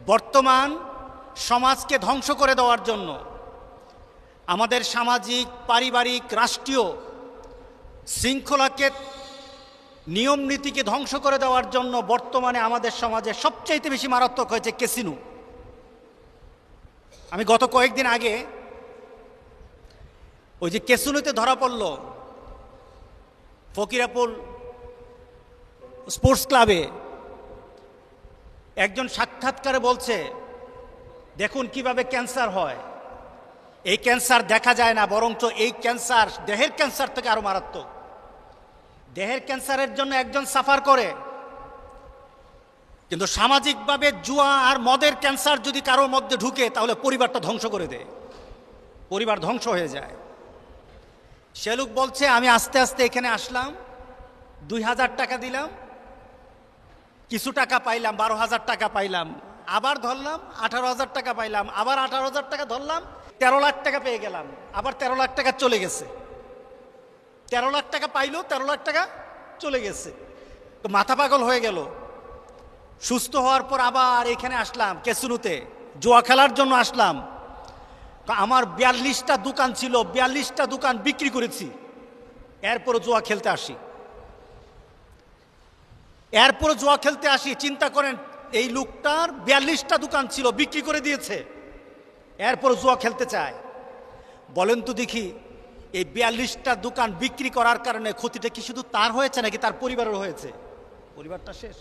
বর্তমান সমাজকে ধ্বংস করে দেওয়ার জন্য, আমাদের সামাজিক, পারিবারিক, রাষ্ট্রীয় শৃঙ্খলাকে, নিয়ম নীতিকে ধ্বংস করে দেওয়ার জন্য বর্তমানে আমাদের সমাজে সবচাইতে বেশি মারাত্মক হয়েছে ক্যাসিনো। আমি গত কয়েকদিন আগে ওই যে ক্যাসিনোতে ধরা পড়ল ফকিরাপুর স্পোর্টস ক্লাবে, একজন সাক্ষাৎকারে বলছে, দেখুন কিভাবে ক্যান্সার হয়। এই ক্যান্সার দেখা যায় না, বরঞ্চ এই ক্যান্সার দেহের ক্যান্সার থেকে আরো মারাত্মক। দেহের ক্যান্সারের জন্য একজন সাফার করে, কিন্তু সামাজিকভাবে জুয়া আর মদের ক্যান্সার যদি কারোর মধ্যে ঢুকে তাহলে পরিবারটা ধ্বংস করে দেয়, পরিবার ধ্বংস হয়ে যায়। সে লোক বলছে, আমি আস্তে আস্তে এখানে আসলাম, 2000 টাকা দিলাম, কিছু টাকা পাইলাম, 12,000 টাকা পাইলাম, আবার ধরলাম 18,000 টাকা পাইলাম, আবার 18,000 টাকা ধরলাম, 13 লাখ টাকা পেয়ে গেলাম, আবার 13 লাখ টাকা চলে গেছে। 13 লাখ টাকা পাইলো, 13 লাখ টাকা চলে গেছে। তো মাথা পাগল হয়ে গেল। সুস্থ হওয়ার পর আবার এখানে আসলাম ক্যাসিনোতে, জুয়া খেলার জন্য আসলাম। আমার 42টা দোকান ছিল, 42টা দোকান বিক্রি করেছি, এরপরে জুয়া খেলতে আসি। এরপরে জুয়া খেলতে আসি, চিন্তা করেন, এই লোকটার 42টা দোকান ছিল, বিক্রি করে দিয়েছে, এরপরে জুয়া খেলতে চায়। বলেন তো দেখি, এই 42টা দোকান বিক্রি করার কারণে ক্ষতিটা কি শুধু তার হয়েছে নাকি তার পরিবারের হয়েছে? পরিবারটা শেষ।